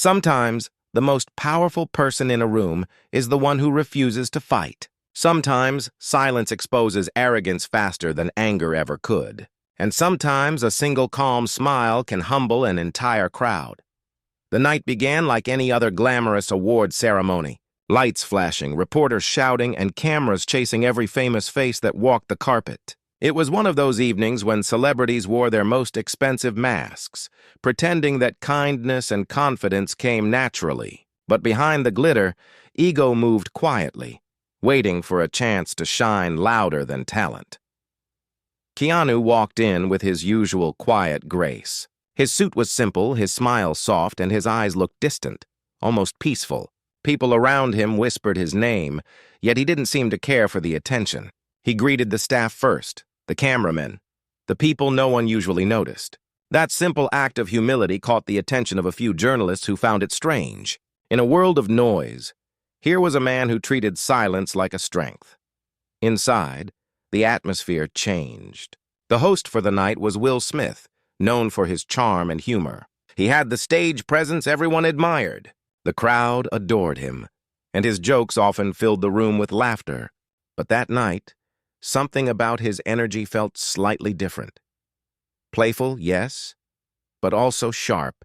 Sometimes, the most powerful person in a room is the one who refuses to fight. Sometimes, silence exposes arrogance faster than anger ever could. And sometimes, a single calm smile can humble an entire crowd. The night began like any other glamorous award ceremony. Lights flashing, reporters shouting, and cameras chasing every famous face that walked the carpet. It was one of those evenings when celebrities wore their most expensive masks, pretending that kindness and confidence came naturally. But behind the glitter, ego moved quietly, waiting for a chance to shine louder than talent. Keanu walked in with his usual quiet grace. His suit was simple, his smile soft, and his eyes looked distant, almost peaceful. People around him whispered his name, yet he didn't seem to care for the attention. He greeted the staff first, the cameramen, the people no one usually noticed. That simple act of humility caught the attention of a few journalists who found it strange. In a world of noise, here was a man who treated silence like a strength. Inside, the atmosphere changed. The host for the night was Will Smith, known for his charm and humor. He had the stage presence everyone admired. The crowd adored him, and his jokes often filled the room with laughter. But that night, something about his energy felt slightly different. Playful, yes, but also sharp,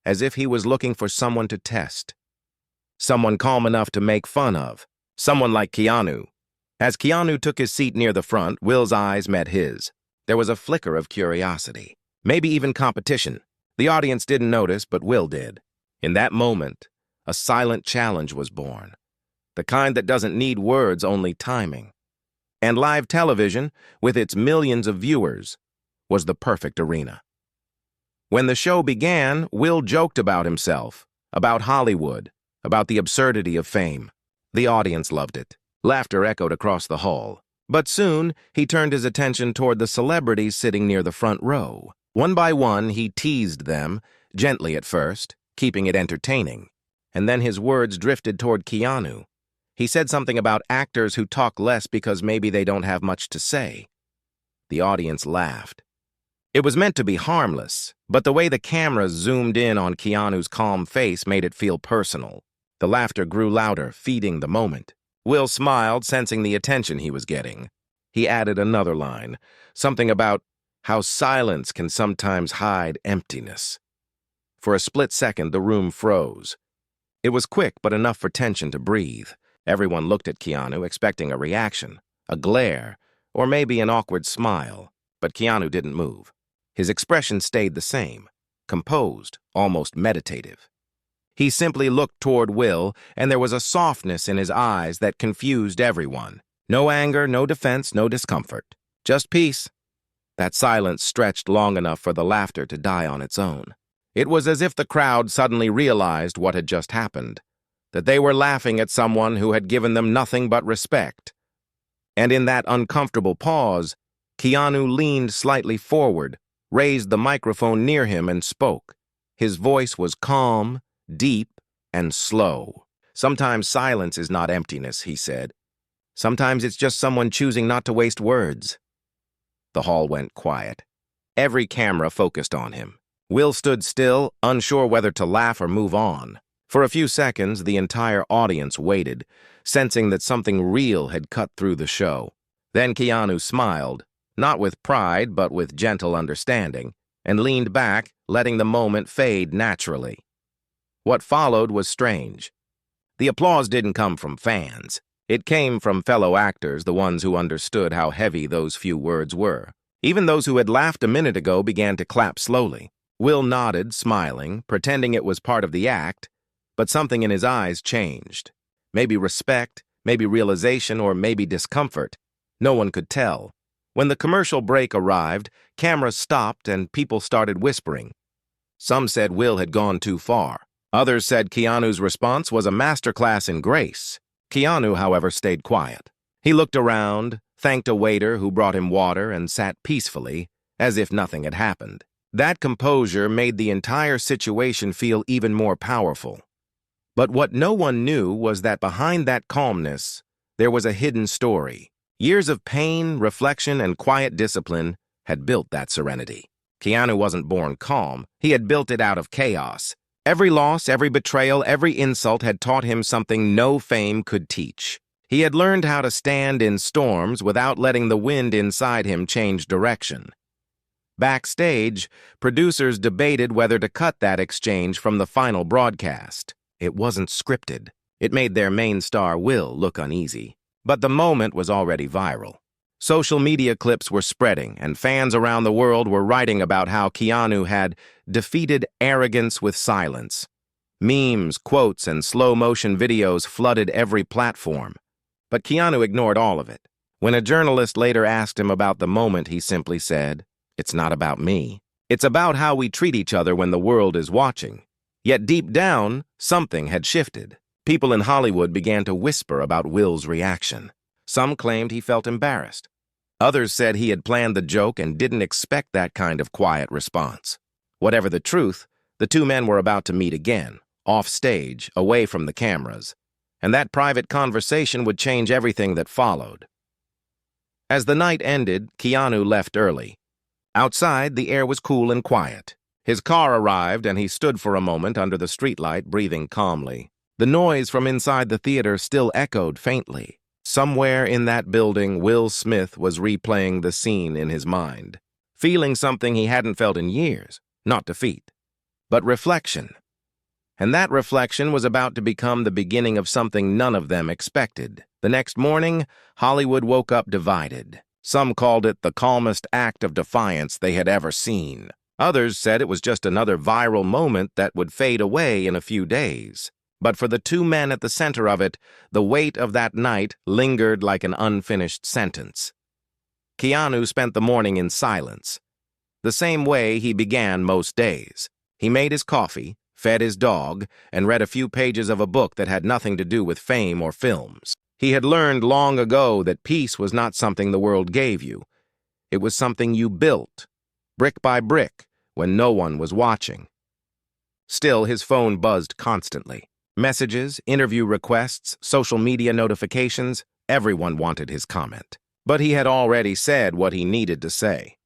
as if he was looking for someone to test. Someone calm enough to make fun of. Someone like Keanu. As Keanu took his seat near the front, Will's eyes met his. There was a flicker of curiosity, maybe even competition. The audience didn't notice, but Will did. In that moment, a silent challenge was born. The kind that doesn't need words, only timing. And live television, with its millions of viewers, was the perfect arena. When the show began, Will joked about himself, about Hollywood, about the absurdity of fame. The audience loved it. Laughter echoed across the hall. But soon, he turned his attention toward the celebrities sitting near the front row. One by one, he teased them, gently at first, keeping it entertaining. And then his words drifted toward Keanu. He said something about actors who talk less because maybe they don't have much to say. The audience laughed. It was meant to be harmless, but the way the camera zoomed in on Keanu's calm face made it feel personal. The laughter grew louder, feeding the moment. Will smiled, sensing the attention he was getting. He added another line, something about how silence can sometimes hide emptiness. For a split second, the room froze. It was quick, but enough for tension to breathe. Everyone looked at Keanu, expecting a reaction, a glare, or maybe an awkward smile. But Keanu didn't move. His expression stayed the same, composed, almost meditative. He simply looked toward Will, and there was a softness in his eyes that confused everyone. No anger, no defense, no discomfort. Just peace. That silence stretched long enough for the laughter to die on its own. It was as if the crowd suddenly realized what had just happened, that they were laughing at someone who had given them nothing but respect. And in that uncomfortable pause, Keanu leaned slightly forward, raised the microphone near him, and spoke. His voice was calm, deep, and slow. Sometimes silence is not emptiness, he said. Sometimes it's just someone choosing not to waste words. The hall went quiet. Every camera focused on him. Will stood still, unsure whether to laugh or move on. For a few seconds, the entire audience waited, sensing that something real had cut through the show. Then Keanu smiled, not with pride but with gentle understanding, and leaned back, letting the moment fade naturally. What followed was strange. The applause didn't come from fans. It came from fellow actors, the ones who understood how heavy those few words were. Even those who had laughed a minute ago began to clap slowly. Will nodded, smiling, pretending it was part of the act, but something in his eyes changed. Maybe respect, maybe realization, or maybe discomfort. No one could tell. When the commercial break arrived, cameras stopped and people started whispering. Some said Will had gone too far. Others said Keanu's response was a masterclass in grace. Keanu, however, stayed quiet. He looked around, thanked a waiter who brought him water, and sat peacefully, as if nothing had happened. That composure made the entire situation feel even more powerful. But what no one knew was that behind that calmness, there was a hidden story. Years of pain, reflection, and quiet discipline had built that serenity. Keanu wasn't born calm. He had built it out of chaos. Every loss, every betrayal, every insult had taught him something no fame could teach. He had learned how to stand in storms without letting the wind inside him change direction. Backstage, producers debated whether to cut that exchange from the final broadcast. It wasn't scripted. It made their main star, Will, look uneasy. But the moment was already viral. Social media clips were spreading, and fans around the world were writing about how Keanu had defeated arrogance with silence. Memes, quotes, and slow-motion videos flooded every platform. But Keanu ignored all of it. When a journalist later asked him about the moment, he simply said, "It's not about me. It's about how we treat each other when the world is watching." Yet deep down, something had shifted. People in Hollywood began to whisper about Will's reaction. Some claimed he felt embarrassed. Others said he had planned the joke and didn't expect that kind of quiet response. Whatever the truth, the two men were about to meet again, off stage, away from the cameras, and that private conversation would change everything that followed. As the night ended, Keanu left early. Outside, the air was cool and quiet. His car arrived, and he stood for a moment under the streetlight, breathing calmly. The noise from inside the theater still echoed faintly. Somewhere in that building, Will Smith was replaying the scene in his mind, feeling something he hadn't felt in years, not defeat, but reflection. And that reflection was about to become the beginning of something none of them expected. The next morning, Hollywood woke up divided. Some called it the calmest act of defiance they had ever seen. Others said it was just another viral moment that would fade away in a few days. But for the two men at the center of it, the weight of that night lingered like an unfinished sentence. Keanu spent the morning in silence, the same way he began most days. He made his coffee, fed his dog, and read a few pages of a book that had nothing to do with fame or films. He had learned long ago that peace was not something the world gave you. It was something you built, brick by brick, when no one was watching. Still, his phone buzzed constantly. Messages, interview requests, social media notifications, everyone wanted his comment. But he had already said what he needed to say.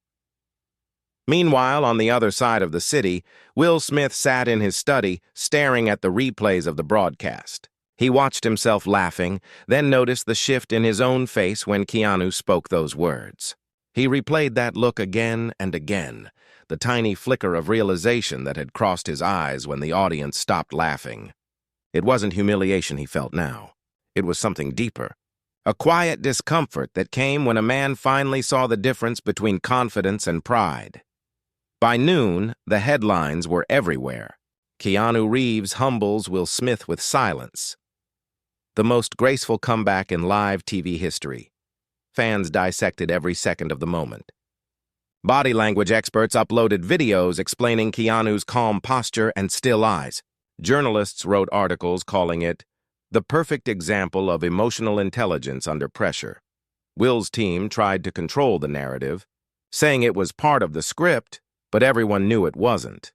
Meanwhile, on the other side of the city, Will Smith sat in his study, staring at the replays of the broadcast. He watched himself laughing, then noticed the shift in his own face when Keanu spoke those words. He replayed that look again and again, the tiny flicker of realization that had crossed his eyes when the audience stopped laughing. It wasn't humiliation he felt now. It was something deeper. A quiet discomfort that came when a man finally saw the difference between confidence and pride. By noon, the headlines were everywhere. Keanu Reeves humbles Will Smith with silence. The most graceful comeback in live TV history. Fans dissected every second of the moment. Body language experts uploaded videos explaining Keanu's calm posture and still eyes. Journalists wrote articles calling it the perfect example of emotional intelligence under pressure. Will's team tried to control the narrative, saying it was part of the script, but everyone knew it wasn't.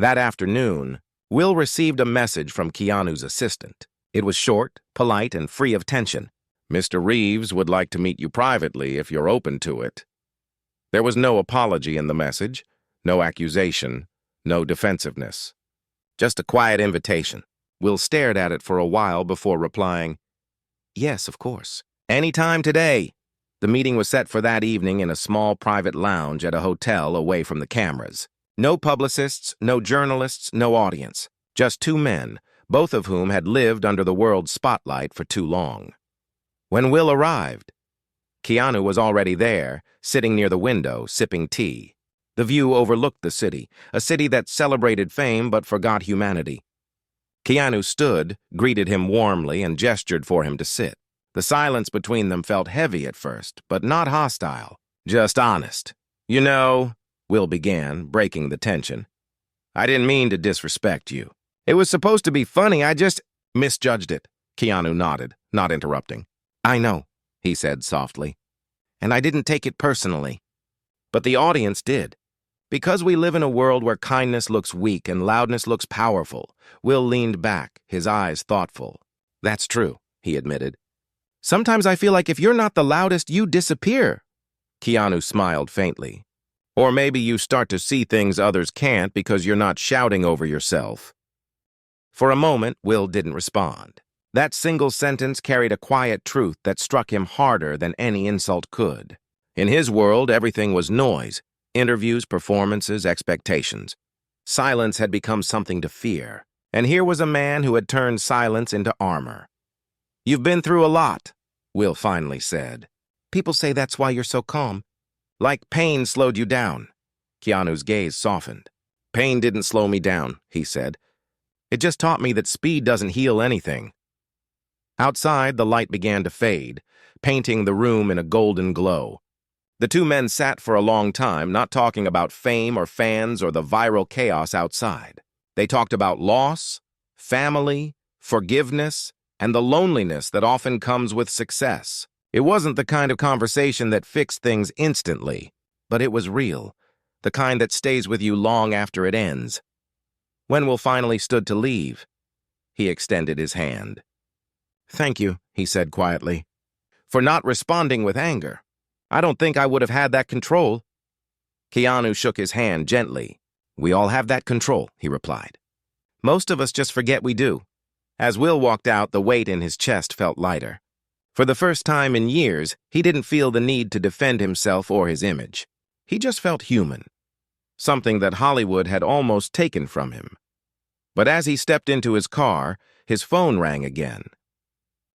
That afternoon, Will received a message from Keanu's assistant. It was short, polite, and free of tension. "Mr. Reeves would like to meet you privately if you're open to it." There was no apology in the message, no accusation, no defensiveness. Just a quiet invitation. Will stared at it for a while before replying, "Yes, of course. Anytime today." The meeting was set for that evening in a small private lounge at a hotel away from the cameras. No publicists, no journalists, no audience. Just two men, both of whom had lived under the world's spotlight for too long. When Will arrived, Keanu was already there, sitting near the window, sipping tea. The view overlooked the city, a city that celebrated fame but forgot humanity. Keanu stood, greeted him warmly, and gestured for him to sit. The silence between them felt heavy at first, but not hostile, just honest. "You know," Will began, breaking the tension, "I didn't mean to disrespect you. It was supposed to be funny, I just misjudged it." Keanu nodded, not interrupting. "I know," he said softly, "and I didn't take it personally. But the audience did. Because we live in a world where kindness looks weak and loudness looks powerful." Will leaned back, his eyes thoughtful. "That's true," he admitted. "Sometimes I feel like if you're not the loudest, you disappear." Keanu smiled faintly. "Or maybe you start to see things others can't because you're not shouting over yourself." For a moment, Will didn't respond. That single sentence carried a quiet truth that struck him harder than any insult could. In his world, everything was noise: interviews, performances, expectations. Silence had become something to fear, and here was a man who had turned silence into armor. "You've been through a lot," Will finally said. "People say that's why you're so calm. Like pain slowed you down." Keanu's gaze softened. "Pain didn't slow me down," he said. "It just taught me that speed doesn't heal anything." Outside, the light began to fade, painting the room in a golden glow. The two men sat for a long time, not talking about fame or fans or the viral chaos outside. They talked about loss, family, forgiveness, and the loneliness that often comes with success. It wasn't the kind of conversation that fixed things instantly, but it was real, the kind that stays with you long after it ends. When Will finally stood to leave, he extended his hand. "Thank you," he said quietly, "for not responding with anger. I don't think I would have had that control." Keanu shook his hand gently. "We all have that control," he replied. "Most of us just forget we do." As Will walked out, the weight in his chest felt lighter. For the first time in years, he didn't feel the need to defend himself or his image. He just felt human, something that Hollywood had almost taken from him. But as he stepped into his car, his phone rang again.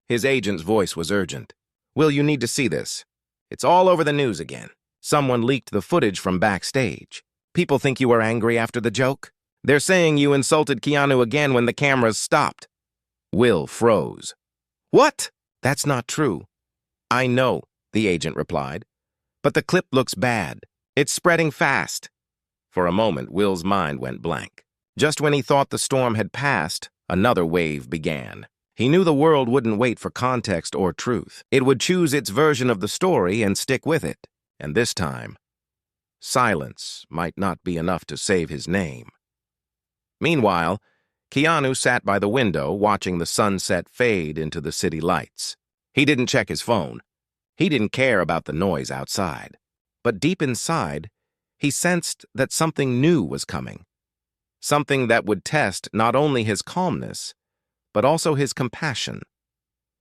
His agent's voice was urgent. "Will, you need to see this. It's all over the news again. Someone leaked the footage from backstage. People think you were angry after the joke. They're saying you insulted Keanu again when the cameras stopped." Will froze. "What?" "That's not true." "I know," the agent replied. "But the clip looks bad. It's spreading fast." For a moment, Will's mind went blank. Just when he thought the storm had passed, another wave began. He knew the world wouldn't wait for context or truth. It would choose its version of the story and stick with it. And this time, silence might not be enough to save his name. Meanwhile, Keanu sat by the window watching the sunset fade into the city lights. He didn't check his phone. He didn't care about the noise outside. But deep inside, he sensed that something new was coming. Something that would test not only his calmness, but also his compassion.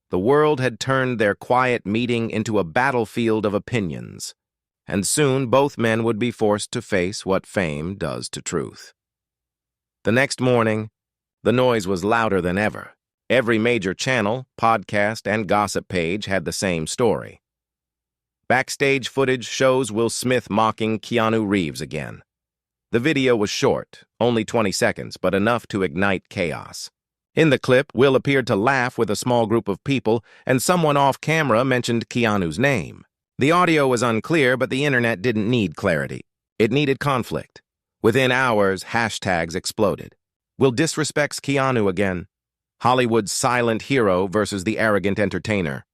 The world had turned their quiet meeting into a battlefield of opinions, and soon both men would be forced to face what fame does to truth. The next morning, the noise was louder than ever. Every major channel, podcast, and gossip page had the same story. Backstage footage shows Will Smith mocking Keanu Reeves again. The video was short, only 20 seconds, but enough to ignite chaos. In the clip, Will appeared to laugh with a small group of people, and someone off camera mentioned Keanu's name. The audio was unclear, but the internet didn't need clarity. It needed conflict. Within hours, hashtags exploded. Will disrespects Keanu again. Hollywood's silent hero versus the arrogant entertainer.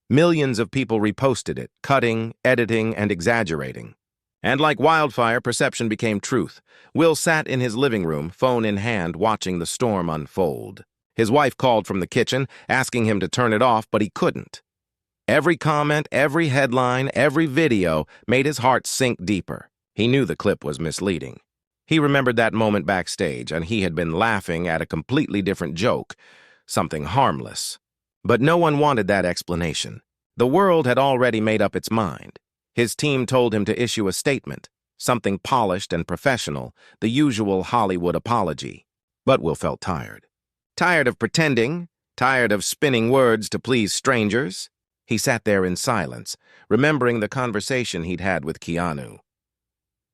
Millions of people reposted it, cutting, editing, and exaggerating. And like wildfire, perception became truth. Will sat in his living room, phone in hand, watching the storm unfold. His wife called from the kitchen, asking him to turn it off, but he couldn't. Every comment, every headline, every video made his heart sink deeper. He knew the clip was misleading. He remembered that moment backstage, and he had been laughing at a completely different joke, something harmless. But no one wanted that explanation. The world had already made up its mind. His team told him to issue a statement, something polished and professional, the usual Hollywood apology. But Will felt tired. Tired of pretending, tired of spinning words to please strangers. He sat there in silence, remembering the conversation he'd had with Keanu.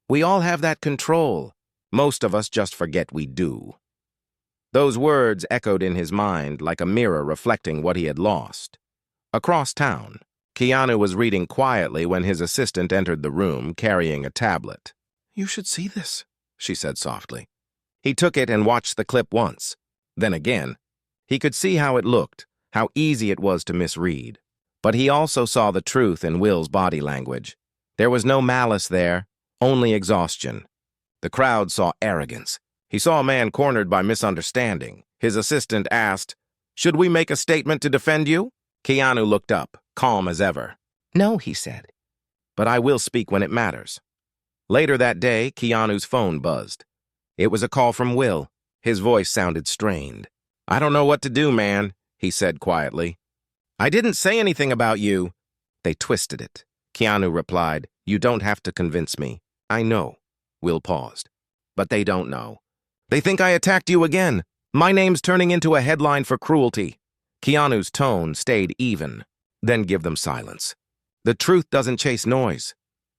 "We all have that control. Most of us just forget we do." Those words echoed in his mind like a mirror reflecting what he had lost. Across town, Keanu was reading quietly when his assistant entered the room carrying a tablet. "You should see this," she said softly. He took it and watched the clip once. Then again. He could see how it looked, how easy it was to misread. But he also saw the truth in Will's body language. There was no malice there, only exhaustion. The crowd saw arrogance. He saw a man cornered by misunderstanding. His assistant asked, "Should we make a statement to defend you?" Keanu looked up, calm as ever. "No," he said. "But I will speak when it matters." Later that day, Keanu's phone buzzed. It was a call from Will. His voice sounded strained. "I don't know what to do, man," he said quietly. "I didn't say anything about you." "They twisted it." Keanu replied, "You don't have to convince me. I know." Will paused. "But they don't know. They think I attacked you again. My name's turning into a headline for cruelty." Keanu's tone stayed even. "Then give them silence. The truth doesn't chase noise."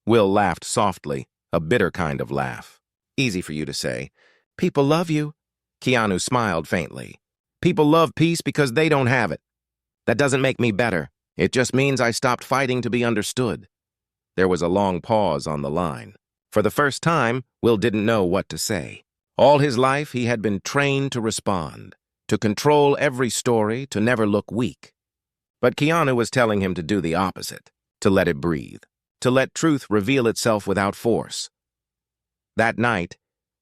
Will laughed softly, a bitter kind of laugh. "Easy for you to say. People love you." Keanu smiled faintly. "People love peace because they don't have it. That doesn't make me better. It just means I stopped fighting to be understood." There was a long pause on the line. For the first time, Will didn't know what to say. All his life, he had been trained to respond, to control every story, to never look weak. But Keanu was telling him to do the opposite, to let it breathe, to let truth reveal itself without force. That night,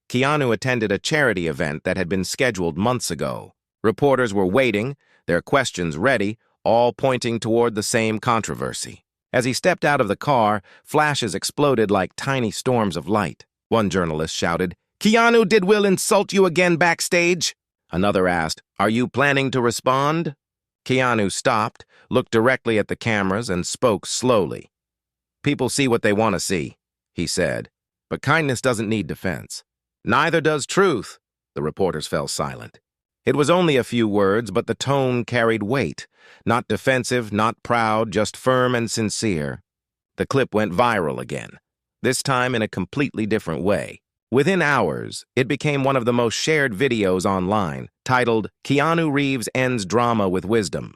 Keanu attended a charity event that had been scheduled months ago. Reporters were waiting, their questions ready, all pointing toward the same controversy. As he stepped out of the car, flashes exploded like tiny storms of light. One journalist shouted, "Keanu, did Will insult you again backstage?" Another asked, "Are you planning to respond?" Keanu stopped, looked directly at the cameras, and spoke slowly. "People see what they want to see," he said, "but kindness doesn't need defense. Neither does truth." The reporters fell silent. It was only a few words, but the tone carried weight. Not defensive, not proud, just firm and sincere. The clip went viral again, this time in a completely different way. Within hours, it became one of the most shared videos online, titled, "Keanu Reeves Ends Drama with Wisdom."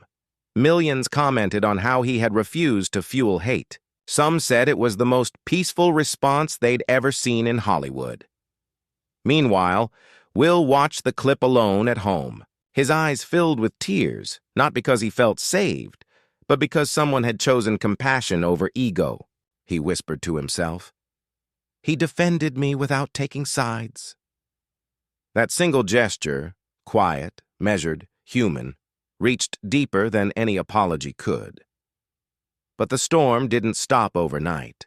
Millions commented on how he had refused to fuel hate. Some said it was the most peaceful response they'd ever seen in Hollywood. Meanwhile, Will watched the clip alone at home. His eyes filled with tears, not because he felt saved, but because someone had chosen compassion over ego. He whispered to himself. "He defended me without taking sides." That single gesture, quiet, measured, human, reached deeper than any apology could. But the storm didn't stop overnight.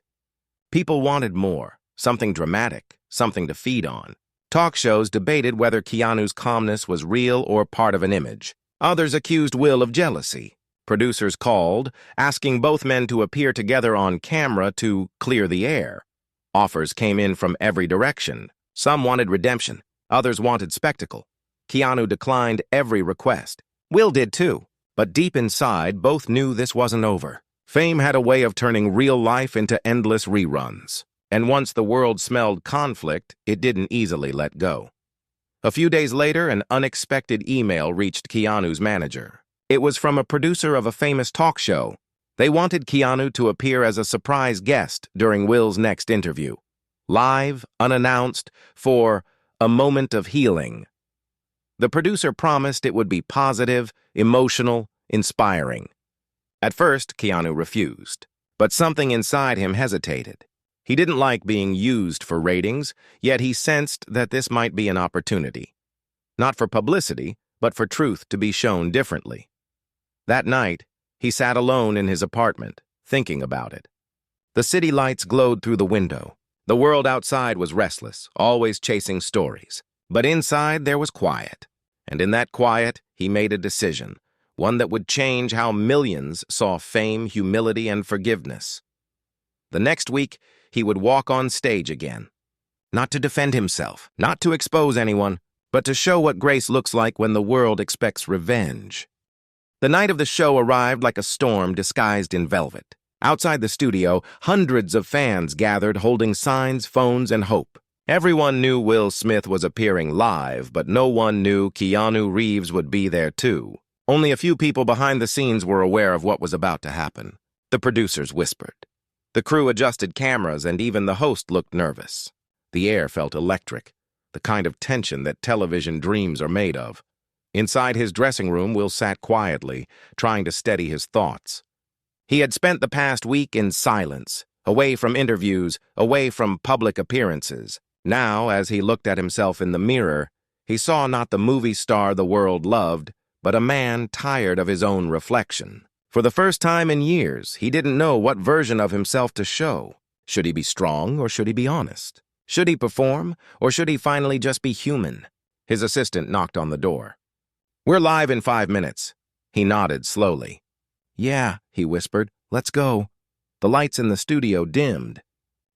People wanted more, something dramatic, something to feed on. Talk shows debated whether Keanu's calmness was real or part of an image. Others accused Will of jealousy. Producers called, asking both men to appear together on camera to clear the air. Offers came in from every direction. Some wanted redemption. Others wanted spectacle. Keanu declined every request. Will did too. But deep inside, both knew this wasn't over. Fame had a way of turning real life into endless reruns. And once the world smelled conflict, it didn't easily let go. A few days later, an unexpected email reached Keanu's manager. It was from a producer of a famous talk show. They wanted Keanu to appear as a surprise guest during Will's next interview. Live, unannounced, for a moment of healing. The producer promised it would be positive, emotional, inspiring. At first, Keanu refused, but something inside him hesitated. He didn't like being used for ratings, yet he sensed that this might be an opportunity. Not for publicity, but for truth to be shown differently. That night, he sat alone in his apartment, thinking about it. The city lights glowed through the window. The world outside was restless, always chasing stories. But inside there was quiet. And in that quiet, he made a decision, one that would change how millions saw fame, humility, and forgiveness. The next week, he would walk on stage again. Not to defend himself, not to expose anyone, but to show what grace looks like when the world expects revenge. The night of the show arrived like a storm disguised in velvet. Outside the studio, hundreds of fans gathered holding signs, phones, and hope. Everyone knew Will Smith was appearing live, but no one knew Keanu Reeves would be there too. Only a few people behind the scenes were aware of what was about to happen. The producers whispered. The crew adjusted cameras, and even the host looked nervous. The air felt electric, the kind of tension that television dreams are made of. Inside his dressing room, Will sat quietly, trying to steady his thoughts. He had spent the past week in silence, away from interviews, away from public appearances. Now, as he looked at himself in the mirror, he saw not the movie star the world loved, but a man tired of his own reflection. For the first time in years, he didn't know what version of himself to show. Should he be strong or should he be honest? Should he perform or should he finally just be human? His assistant knocked on the door. "We're live in 5 minutes." He nodded slowly. "Yeah," he whispered. "Let's go." The lights in the studio dimmed.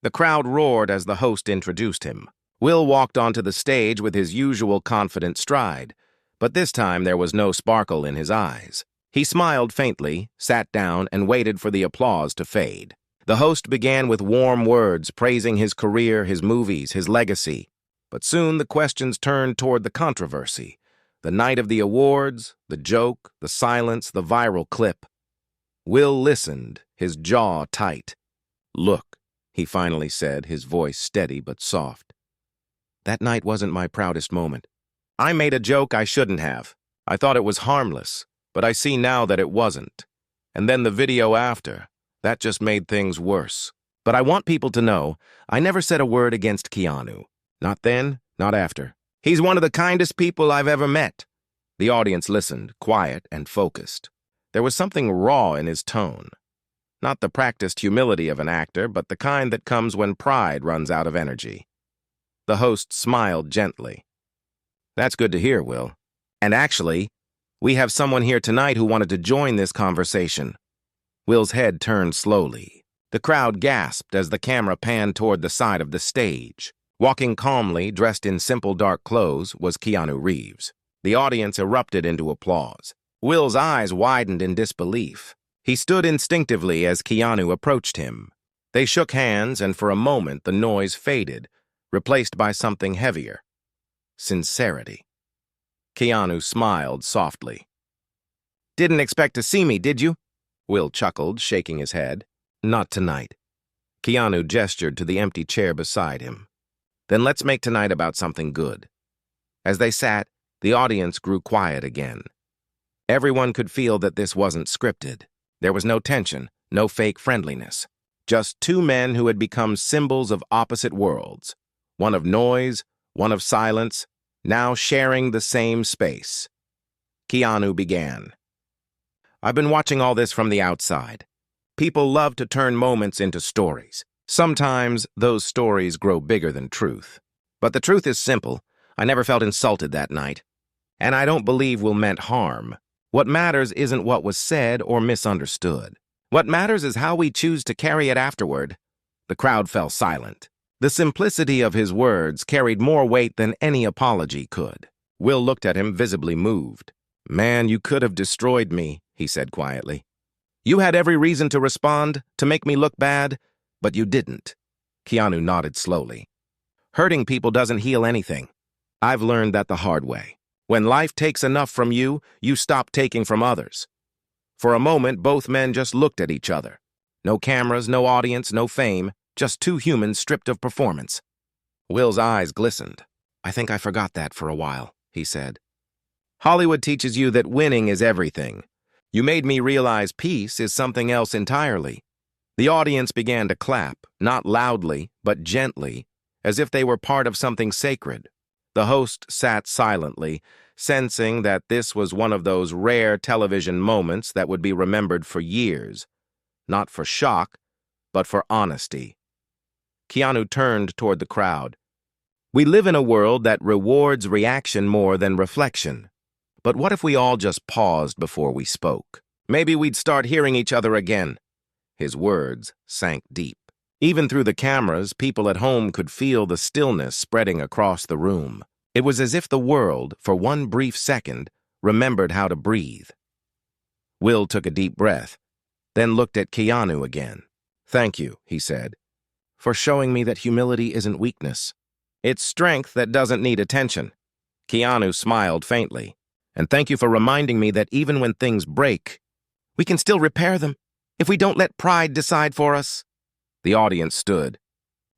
The crowd roared as the host introduced him. Will walked onto the stage with his usual confident stride, but this time there was no sparkle in his eyes. He smiled faintly, sat down, and waited for the applause to fade. The host began with warm words, praising his career, his movies, his legacy. But soon the questions turned toward the controversy. The night of the awards, the joke, the silence, the viral clip. Will listened, his jaw tight. "Look," he finally said, his voice steady but soft. "That night wasn't my proudest moment. I made a joke I shouldn't have. I thought it was harmless, but I see now that it wasn't. And then the video after, that just made things worse. But I want people to know, I never said a word against Keanu. Not then, not after. He's one of the kindest people I've ever met." The audience listened, quiet and focused. There was something raw in his tone. Not the practiced humility of an actor, but the kind that comes when pride runs out of energy. The host smiled gently. "That's good to hear, Will. And actually, we have someone here tonight who wanted to join this conversation." Will's head turned slowly. The crowd gasped as the camera panned toward the side of the stage. Walking calmly, dressed in simple dark clothes, was Keanu Reeves. The audience erupted into applause. Will's eyes widened in disbelief. He stood instinctively as Keanu approached him. They shook hands, and for a moment the noise faded, replaced by something heavier. Sincerity. Keanu smiled softly. "Didn't expect to see me, did you?" Will chuckled, shaking his head. "Not tonight." Keanu gestured to the empty chair beside him. "Then let's make tonight about something good." As they sat, the audience grew quiet again. Everyone could feel that this wasn't scripted. There was no tension, no fake friendliness. Just two men who had become symbols of opposite worlds. One of noise, one of silence, now sharing the same space. Keanu began. "I've been watching all this from the outside. People love to turn moments into stories. Sometimes those stories grow bigger than truth. But the truth is simple. I never felt insulted that night. And I don't believe Will meant harm. What matters isn't what was said or misunderstood. What matters is how we choose to carry it afterward." The crowd fell silent. The simplicity of his words carried more weight than any apology could. Will looked at him, visibly moved. "Man, you could have destroyed me," he said quietly. "You had every reason to respond, to make me look bad, but you didn't." Keanu nodded slowly. "Hurting people doesn't heal anything. I've learned that the hard way. When life takes enough from you, you stop taking from others." For a moment, both men just looked at each other. No cameras, no audience, no fame, just two humans stripped of performance. Will's eyes glistened. "I think I forgot that for a while," he said. "Hollywood teaches you that winning is everything. You made me realize peace is something else entirely." The audience began to clap, not loudly, but gently, as if they were part of something sacred. The host sat silently, sensing that this was one of those rare television moments that would be remembered for years. Not for shock, but for honesty. Keanu turned toward the crowd. "We live in a world that rewards reaction more than reflection. But what if we all just paused before we spoke? Maybe we'd start hearing each other again." His words sank deep. Even through the cameras, people at home could feel the stillness spreading across the room. It was as if the world, for one brief second, remembered how to breathe. Will took a deep breath, then looked at Keanu again. "Thank you," he said, "for showing me that humility isn't weakness. It's strength that doesn't need attention." Keanu smiled faintly. "And thank you for reminding me that even when things break, we can still repair them if we don't let pride decide for us." The audience stood,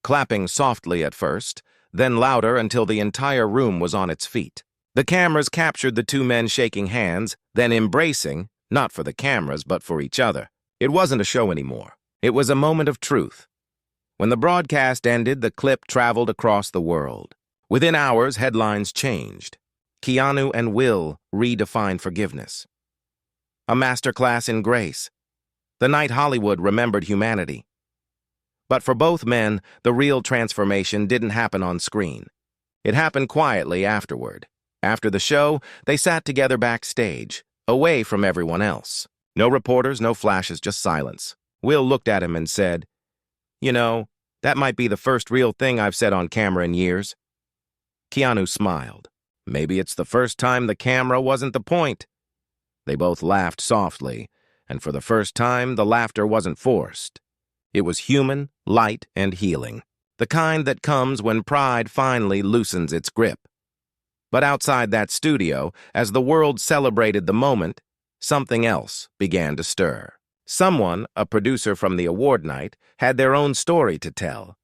clapping softly at first, then louder until the entire room was on its feet. The cameras captured the two men shaking hands, then embracing, not for the cameras, but for each other. It wasn't a show anymore. It was a moment of truth. When the broadcast ended, the clip traveled across the world. Within hours, headlines changed. Keanu and Will redefined forgiveness. A masterclass in grace. The night Hollywood remembered humanity. But for both men, the real transformation didn't happen on screen. It happened quietly afterward. After the show, they sat together backstage, away from everyone else. No reporters, no flashes, just silence. Will looked at him and said, "You know, that might be the first real thing I've said on camera in years." Keanu smiled. Maybe it's the first time the camera wasn't the point. They both laughed softly, and for the first time, the laughter wasn't forced. It was human, light, and healing. The kind that comes when pride finally loosens its grip. But outside that studio, as the world celebrated the moment, something else began to stir. Someone, a producer from the award night, had their own story to tell,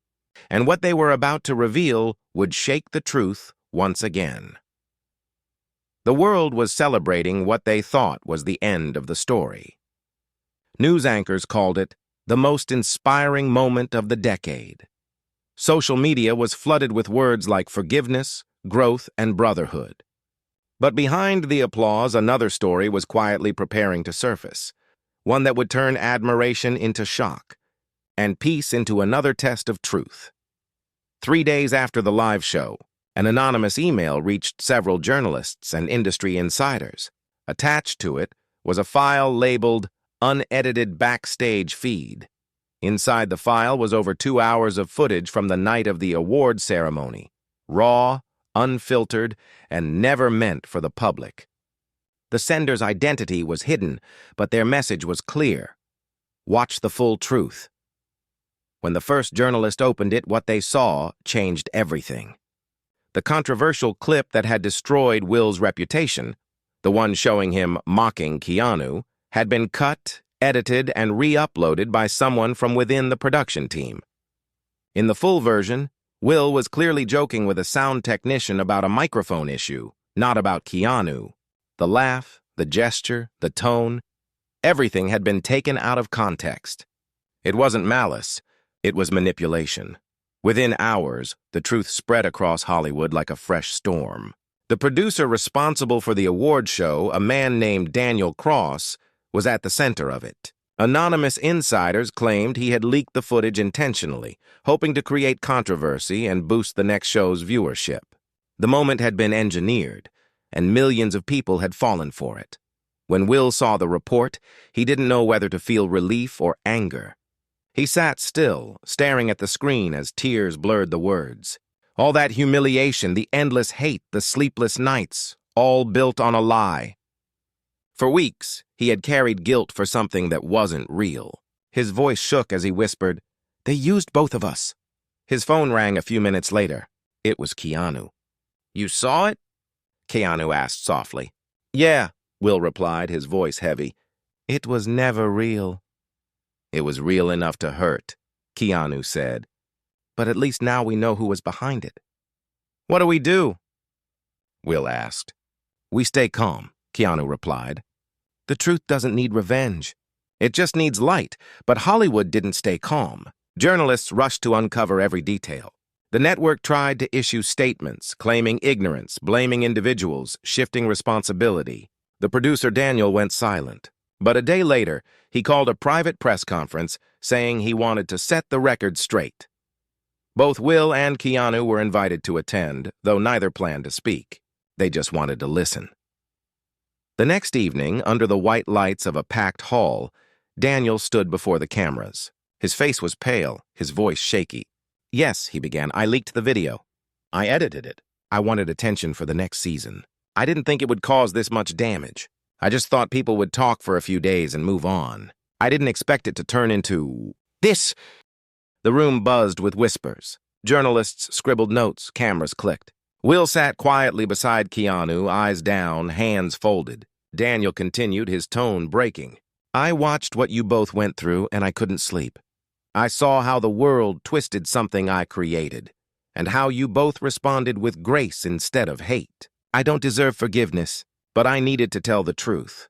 and what they were about to reveal would shake the truth once again. The world was celebrating what they thought was the end of the story. News anchors called it the most inspiring moment of the decade. Social media was flooded with words like forgiveness, growth, and brotherhood. But behind the applause, another story was quietly preparing to surface, one that would turn admiration into shock, and peace into another test of truth. 3 days after the live show, an anonymous email reached several journalists and industry insiders. Attached to it was a file labeled Unedited Backstage Feed. Inside the file was over 2 hours of footage from the night of the award ceremony, raw, unfiltered, and never meant for the public. The sender's identity was hidden, but their message was clear. Watch the full truth. When the first journalist opened it, what they saw changed everything. The controversial clip that had destroyed Will's reputation, the one showing him mocking Keanu, had been cut, edited, and re-uploaded by someone from within the production team. In the full version, Will was clearly joking with a sound technician about a microphone issue, not about Keanu. The laugh, the gesture, the tone, everything had been taken out of context. It wasn't malice, it was manipulation. Within hours, the truth spread across Hollywood like a fresh storm. The producer responsible for the award show, a man named Daniel Cross, was at the center of it. Anonymous insiders claimed he had leaked the footage intentionally, hoping to create controversy and boost the next show's viewership. The moment had been engineered, and millions of people had fallen for it. When Will saw the report, he didn't know whether to feel relief or anger. He sat still, staring at the screen as tears blurred the words. All that humiliation, the endless hate, the sleepless nights, all built on a lie. For weeks, he had carried guilt for something that wasn't real. His voice shook as he whispered, "They used both of us." His phone rang a few minutes later. It was Keanu. "You saw it?" Keanu asked softly. "Yeah," Will replied, his voice heavy. "It was never real." "It was real enough to hurt," Keanu said. "But at least now we know who was behind it." "What do we do?" Will asked. "We stay calm," Keanu replied. "The truth doesn't need revenge. It just needs light." But Hollywood didn't stay calm. Journalists rushed to uncover every detail. The network tried to issue statements, claiming ignorance, blaming individuals, shifting responsibility. The producer Daniel went silent. But a day later, he called a private press conference, saying he wanted to set the record straight. Both Will and Keanu were invited to attend, though neither planned to speak. They just wanted to listen. The next evening, under the white lights of a packed hall, Daniel stood before the cameras. His face was pale, his voice shaky. "Yes," he began, "I leaked the video. I edited it. I wanted attention for the next season. I didn't think it would cause this much damage. I just thought people would talk for a few days and move on. I didn't expect it to turn into this." The room buzzed with whispers. Journalists scribbled notes, cameras clicked. Will sat quietly beside Keanu, eyes down, hands folded. Daniel continued, his tone breaking. "I watched what you both went through, and I couldn't sleep. I saw how the world twisted something I created, and how you both responded with grace instead of hate. I don't deserve forgiveness, but I needed to tell the truth."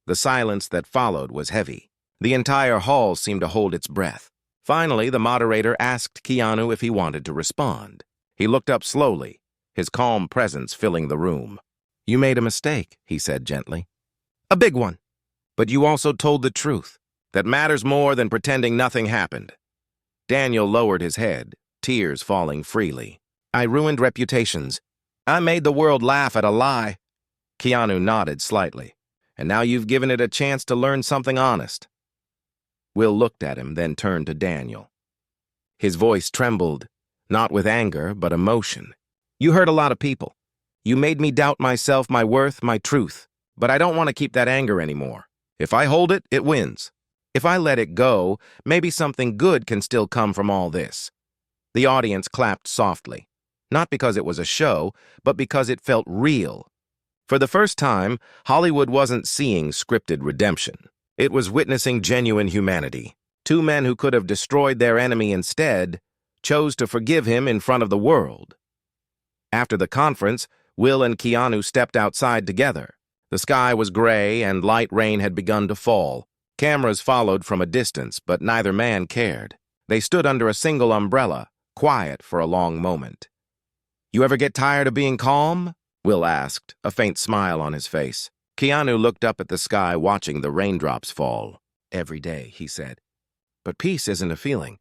The silence that followed was heavy. The entire hall seemed to hold its breath. Finally, the moderator asked Keanu if he wanted to respond. He looked up slowly, his calm presence filling the room. "You made a mistake," he said gently. "A big one. But you also told the truth. That matters more than pretending nothing happened." Daniel lowered his head, tears falling freely. "I ruined reputations. I made the world laugh at a lie. Keanu nodded slightly. And now you've given it a chance to learn something honest. Will looked at him, then turned to Daniel. His voice trembled, not with anger, but emotion. You hurt a lot of people. You made me doubt myself, my worth, my truth. But I don't want to keep that anger anymore. If I hold it, it wins. If I let it go, maybe something good can still come from all this. The audience clapped softly, not because it was a show, but because it felt real. For the first time, Hollywood wasn't seeing scripted redemption. It was witnessing genuine humanity. Two men who could have destroyed their enemy instead chose to forgive him in front of the world. After the conference, Will and Keanu stepped outside together. The sky was gray and light rain had begun to fall. Cameras followed from a distance, but neither man cared. They stood under a single umbrella, quiet for a long moment. You ever get tired of being calm? Will asked, a faint smile on his face. Keanu looked up at the sky, watching the raindrops fall. Every day, he said. But peace isn't a feeling.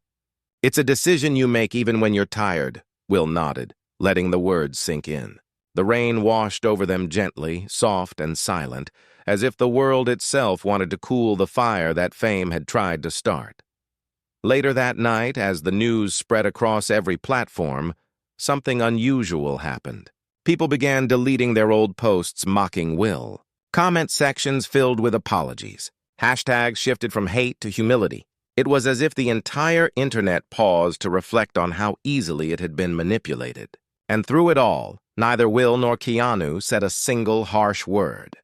It's a decision you make even when you're tired, Will nodded, letting the words sink in. The rain washed over them gently, soft and silent, as if the world itself wanted to cool the fire that fame had tried to start. Later that night, as the news spread across every platform, something unusual happened. People began deleting their old posts mocking Will. Comment sections filled with apologies. Hashtags shifted from hate to humility. It was as if the entire internet paused to reflect on how easily it had been manipulated. And through it all, neither Will nor Keanu said a single harsh word.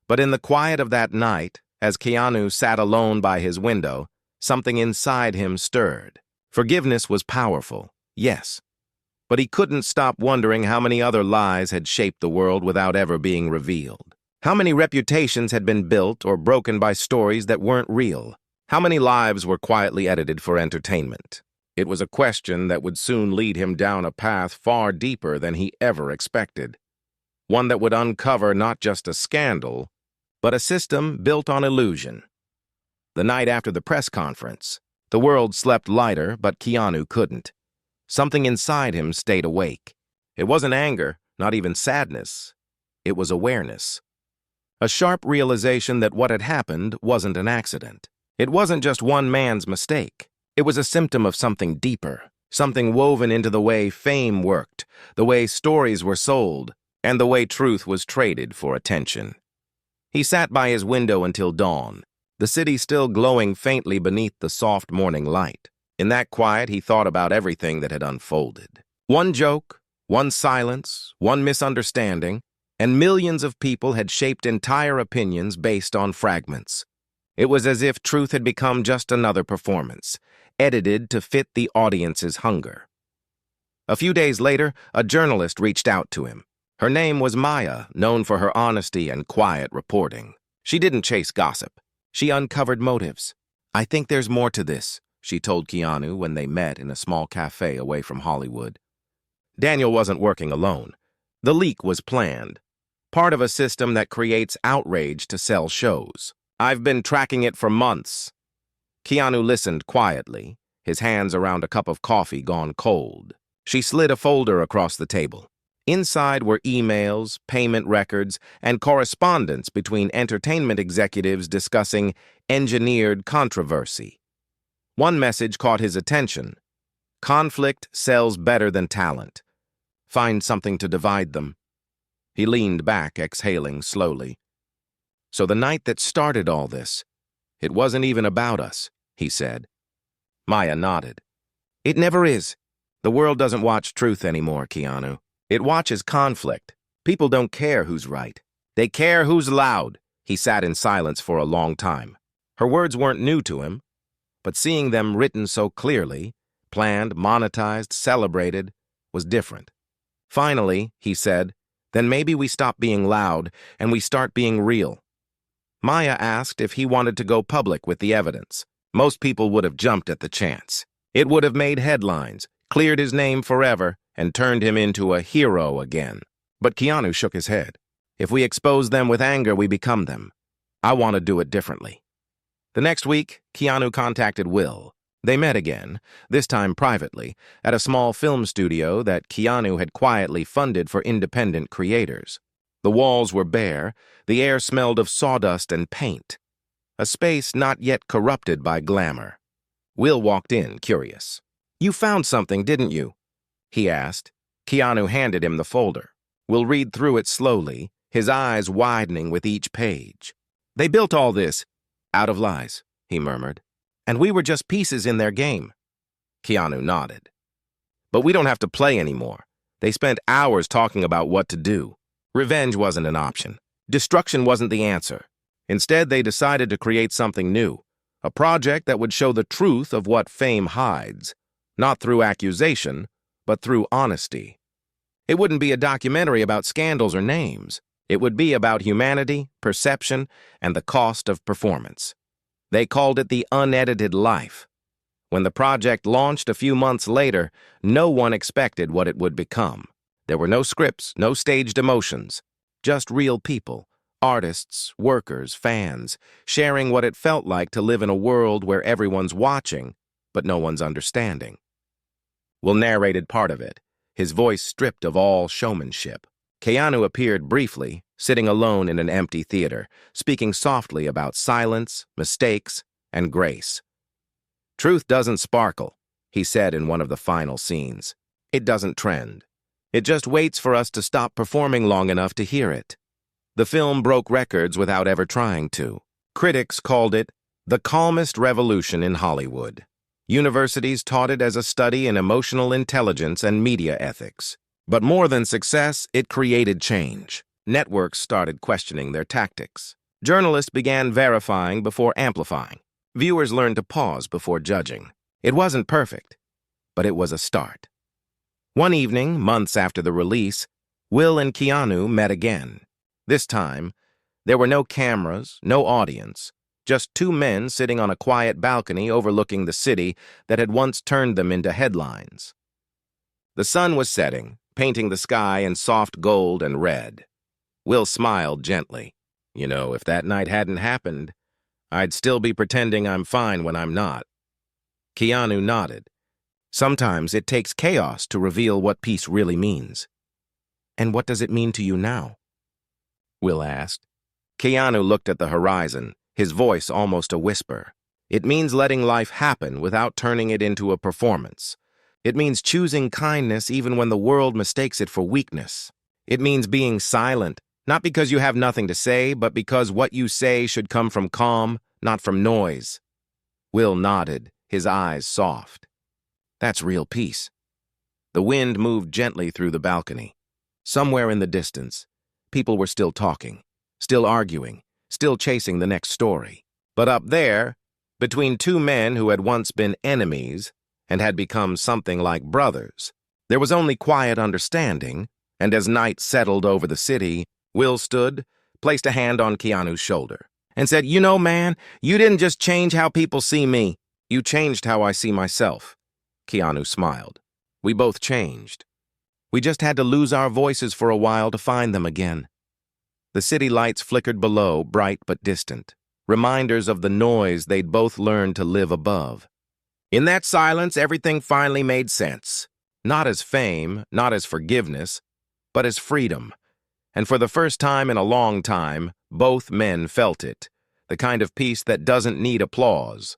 But in the quiet of that night, as Keanu sat alone by his window, something inside him stirred. Forgiveness was powerful, yes. But he couldn't stop wondering how many other lies had shaped the world without ever being revealed. How many reputations had been built or broken by stories that weren't real? How many lives were quietly edited for entertainment? It was a question that would soon lead him down a path far deeper than he ever expected. One that would uncover not just a scandal, but a system built on illusion. The night after the press conference, the world slept lighter, but Keanu couldn't. Something inside him stayed awake. It wasn't anger, not even sadness. It was awareness. A sharp realization that what had happened wasn't an accident. It wasn't just one man's mistake. It was a symptom of something deeper, something woven into the way fame worked, the way stories were sold, and the way truth was traded for attention. He sat by his window until dawn, the city still glowing faintly beneath the soft morning light. In that quiet, he thought about everything that had unfolded. One joke, one silence, one misunderstanding, and millions of people had shaped entire opinions based on fragments. It was as if truth had become just another performance, edited to fit the audience's hunger. A few days later, a journalist reached out to him. Her name was Maya, known for her honesty and quiet reporting. She didn't chase gossip. She uncovered motives. I think there's more to this, she told Keanu when they met in a small cafe away from Hollywood. Daniel wasn't working alone. The leak was planned, part of a system that creates outrage to sell shows. I've been tracking it for months. Keanu listened quietly, his hands around a cup of coffee gone cold. She slid a folder across the table. Inside were emails, payment records, and correspondence between entertainment executives discussing engineered controversy. One message caught his attention. Conflict sells better than talent. Find something to divide them. He leaned back, exhaling slowly. So the night that started all this, it wasn't even about us, he said. Maya nodded. It never is. The world doesn't watch truth anymore, Keanu. It watches conflict. People don't care who's right. They care who's loud. He sat in silence for a long time. Her words weren't new to him, but seeing them written so clearly, planned, monetized, celebrated, was different. Finally, he said, then maybe we stop being loud and we start being real. Maya asked if he wanted to go public with the evidence. Most people would have jumped at the chance. It would have made headlines, cleared his name forever, and turned him into a hero again. But Keanu shook his head. If we expose them with anger, we become them. I want to do it differently. The next week, Keanu contacted Will. They met again, this time privately, at a small film studio that Keanu had quietly funded for independent creators. The walls were bare, the air smelled of sawdust and paint, a space not yet corrupted by glamour. Will walked in, curious. "You found something, didn't you?" he asked. Keanu handed him the folder. Will read through it slowly, his eyes widening with each page. "They built all this out of lies," he murmured. "And we were just pieces in their game." Keanu nodded. "But we don't have to play anymore. They spent hours talking about what to do. Revenge wasn't an option. Destruction wasn't the answer. Instead, they decided to create something new, a project that would show the truth of what fame hides, not through accusation, but through honesty. It wouldn't be a documentary about scandals or names. It would be about humanity, perception, and the cost of performance. They called it the unedited life. When the project launched a few months later, no one expected what it would become. There were no scripts, no staged emotions, just real people, artists, workers, fans, sharing what it felt like to live in a world where everyone's watching, but no one's understanding. Will narrated part of it, his voice stripped of all showmanship. Keanu appeared briefly, sitting alone in an empty theater, speaking softly about silence, mistakes, and grace. "Truth doesn't sparkle," he said in one of the final scenes. "It doesn't trend. It just waits for us to stop performing long enough to hear it." The film broke records without ever trying to. Critics called it the calmest revolution in Hollywood. Universities taught it as a study in emotional intelligence and media ethics. But more than success, it created change. Networks started questioning their tactics. Journalists began verifying before amplifying. Viewers learned to pause before judging. It wasn't perfect, but it was a start. One evening, months after the release, Will and Keanu met again. This time, there were no cameras, no audience, just two men sitting on a quiet balcony overlooking the city that had once turned them into headlines. The sun was setting, painting the sky in soft gold and red. Will smiled gently. "You know, if that night hadn't happened, I'd still be pretending I'm fine when I'm not." Keanu nodded. "Sometimes it takes chaos to reveal what peace really means." "And what does it mean to you now?" Will asked. Keanu looked at the horizon, his voice almost a whisper. "It means letting life happen without turning it into a performance. It means choosing kindness even when the world mistakes it for weakness. It means being silent, not because you have nothing to say, but because what you say should come from calm, not from noise." Will nodded, his eyes soft. "That's real peace." The wind moved gently through the balcony. Somewhere in the distance, people were still talking, still arguing, still chasing the next story. But up there, between two men who had once been enemies and had become something like brothers, there was only quiet understanding, and as night settled over the city, Will stood, placed a hand on Keanu's shoulder, and said, "You know, man, you didn't just change how people see me. You changed how I see myself." Keanu smiled. "We both changed. We just had to lose our voices for a while to find them again." The city lights flickered below, bright but distant, reminders of the noise they'd both learned to live above. In that silence, everything finally made sense. Not as fame, not as forgiveness, but as freedom. And for the first time in a long time, both men felt it, the kind of peace that doesn't need applause,